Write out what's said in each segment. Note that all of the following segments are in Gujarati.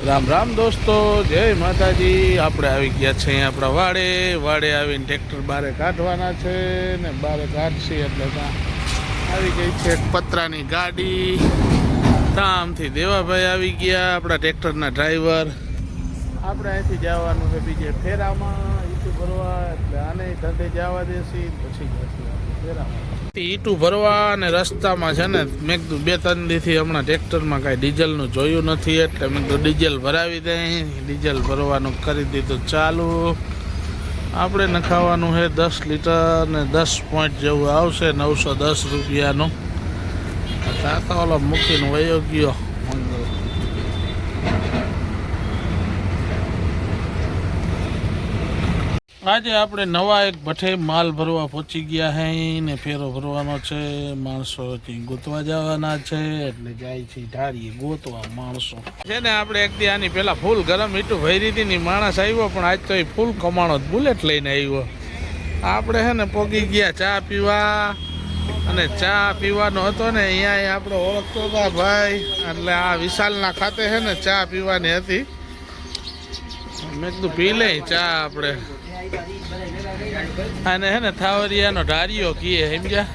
રામ રામ દોસ્તો, જય માતાજી। આપણે આવી ગયા છે અહીં આપણા વાડે આવીને ટ્રેક્ટર બારે કાઢવાના છે ને બારે કાઢશી એટલે ત્યાં આવી ગઈ છે એક પતરાની ગાડી। તામથી દેવાભાઈ આવી ગયા, આપણા ટ્રેક્ટરના ડ્રાઈવર। આપણે અહીંથી જવાનું છે બીજે ફેરામાં ઈટું ભરવા, એટલે આને ધંધે જવા દેશી પછી જશું આપણે ફેરામાં। ઈટું ભરવા અને રસ્તામાં છે ને મેં કીધું 2-3 દીથી હમણાં ટ્રેક્ટરમાં કાંઈ ડીઝલનું જોયું નથી, એટલે મેં કીધું ડીઝલ ભરાવી દઈ। ડીઝલ ભરવાનું કરી દીધું ચાલુ। આપણે નખાવાનું છે 10 લીટર ને 10 પોઈન્ટ જેવું આવશે, 910 રૂપિયાનું। કાકા ઓલો મૂકીને વયો ગયો। આજે આપણે નવા એક ભઠ્ઠે માલ ભરવા પહોંચી ગયા હે ને ફેરો ભરવાનો છે। માણસો ગોતવા જવાના છે, એટલે જાય છે ઢાળીએ ગોતવા માણસો છે ને। આપણે એક દી આની પેલા ફૂલ ગરમ ઈટું ભરી હતી ને માણસ આવ્યો, પણ આજ તો એ ફૂલ કમાણો બુલેટ લઈને આવ્યો। આપણે છે ને પોગી ગયા ચા પીવા, અને ચા પીવાનો હતો ને અહીંયા આપણે ઓળખતો હતા ભાઈ, એટલે આ વિશાલના ખાતે છે ને ચા પીવાની હતી। મેં કીધું પી લઈ ચા આપણે, અને હે ને થાવરિયાનો ઢારિયો કીએ, સમજ્યા।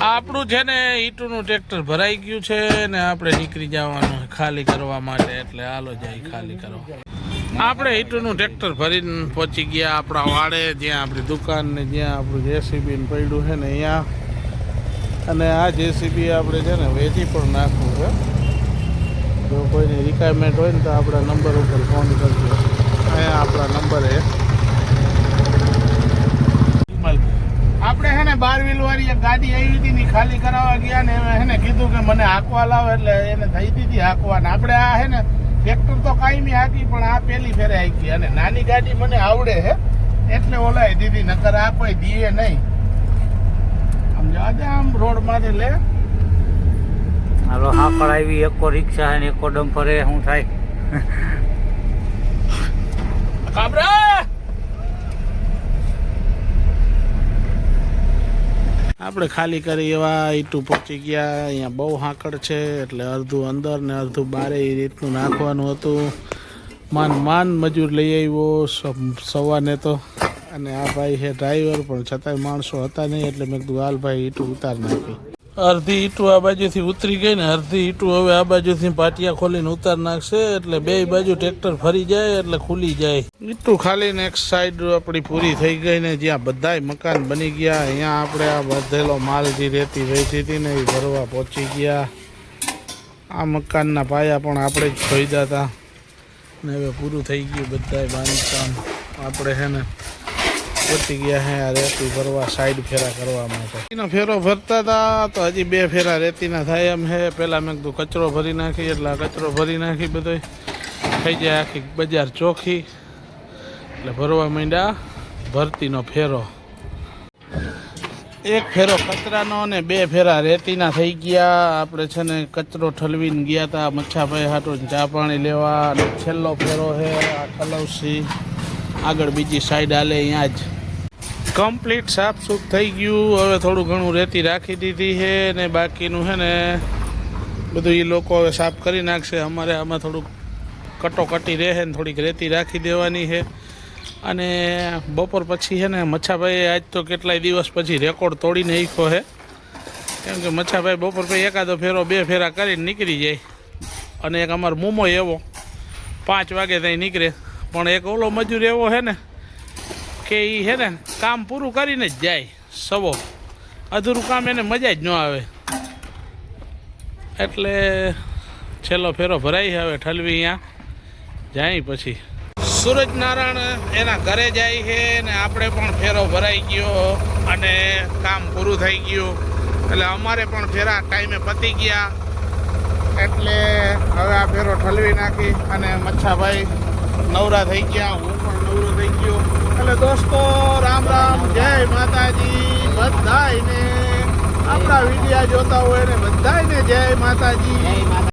આપણું છે ને ઈટુનું ટ્રેક્ટર ભરાઈ ગયું છે ને આપણે નીકળી જવાનું ખાલી કરવા માટે, એટલે હાલો જાય ખાલી કરવા। આપણે ઈટુનું ટ્રેક્ટર ભરીને પહોંચી ગયા આપણા વાડે, જ્યાં આપણી દુકાન ને જ્યાં આપણું જેસીબી પડ્યું છે ને અહીંયા। અને આ જેસીબી આપણે છે ને વેચી પણ નાખવું છે। જો કોઈની રિક્વાયરમેન્ટ હોય ને તો આપણા નંબર ઉપર ફોન કરજો, અહીંયા આપણા નંબર છે। આપણે હે ને 12 વ્હીલ વાળી એક ગાડી આવી હતી ને ખાલી કરાવવા ગયા ને હે ને કીધું કે મને હાંકવા લાવો, એટલે એને થઈ દીધી હાંકવાને। આપણે આ હે ને ટ્રેક્ટર તો કાયમી હાંકી, પણ આ પહેલી ફેરે હાંકી, અને નાની ગાડી મને આવડે છે એટલે ઓલાઈ દીધી, નકર આ કોઈ દીએ નહીં। સમજો આજે આમ રોડમાંથી લે હાલો હાકળ આવી, એકો રિક્ષા ને એકો ડમ્પર એ શું થાય કાબરા। આપણે ખાલી કરી એવા ઈટું પહોંચી ગયા। અહીંયા બહુ હાંકડ છે, એટલે અડધું અંદર ને અડધું બારે એ રીતનું નાખવાનું હતું। માન મજૂર લઈ આવ્યો સવારને તો, અને આ ભાઈ છે ડ્રાઈવર, પણ છતાંય માણસો હતા નહીં, એટલે મેં કીધું હાલ ભાઈ ઈટું ઉતાર નાખી। અડધી ઈટું આ બાજુથી ઉતરી ગઈ ને અડધી ઈટું હવે આ બાજુથી પાટિયા ખોલીને ઉતાર નાખશે, એટલે બે બાજુ ટ્રેક્ટર ફરી જાય એટલે ખુલી જાય। ઈટું ખાલીને એક સાઈડ આપણી પૂરી થઈ ગઈ ને જ્યાં બધાય મકાન બની ગયા, અહીંયા આપણે આ બધેલો માલ જે રેતી વેચી હતી ને એ ભરવા પહોંચી ગયા। આ મકાનના પાયા પણ આપણે જ ખોદ્યા હતા ને હવે પૂરું થઈ ગયું બધાય બાંધકામ। આપણે છે ને પહોંચી ગયા હે આ રેતી ભરવા, સાઈડ ફેરા કરવા માટે। એનો ફેરો ભરતા હતા તો હજી 2 ફેરા રેતીના થાય એમ છે। પહેલાં મેં કીધું કચરો ભરી નાખી, એટલે આ કચરો ભરી નાખી બધો થઈ જાય આખી બજાર ચોખ્ખી, એટલે ભરવા માંડ્યા ભરતીનો ફેરો। એક ફેરો કચરાનો અને 2 ફેરા રેતીના થઈ ગયા। આપણે છે ને કચરો ઠલવીને ગયા હતા મચ્છાભાઈ હાટો ચા પાણી લેવા, અને છેલ્લો ફેરો છે આ ઠલવસી, આગળ બીજી સાઈડ હાલે અહીંયા જ કમ્પ્લીટ સાફ સૂફ થઈ ગયું। હવે થોડું ઘણું રેતી રાખી દીધી છે ને બાકીનું છે ને બધું એ લોકો હવે સાફ કરી નાખશે। અમારે આમાં થોડુંક કટોકટી રહે ને થોડીક રેતી રાખી દેવાની છે। અને બપોર પછી છે ને મચ્છાભાઈએ આજ તો કેટલાય દિવસ પછી રેકોર્ડ તોડી નાખ્યો છે, કેમ કે મચ્છાભાઈ બપોર પછી એકાદો ફેરો 2 ફેરા કરીને નીકળી જાય। અને એક અમારો મોમો એવો 5 વાગે ત્યાં નીકળે, પણ એક ઓલો મજૂર એવો છે ને કે એ છે ને કામ પૂરું કરીને જ જાય, સવો અધૂરું કામ એને મજા જ ન આવે। એટલે છેલ્લો ફેરો ભરાય હવે ઠલવી અહીંયા જાય પછી સૂરજનારાયણ એના ઘરે જાય છે ને આપણે પણ ફેરો ભરાઈ ગયો અને કામ પૂરું થઈ ગયું, એટલે અમારે પણ ફેરા ટાઈમે પતી ગયા। એટલે હવે આ ફેરો ઠલવી નાખી અને મચ્છાભાઈ નવરા થઈ ગયા, હું પણ નવરો થઈ ગયો। એટલે દોસ્તો રામ રામ, જય માતાજી બધાયને। આપણા વિડીયા જોતા હોય ને બધાયને જય માતાજી।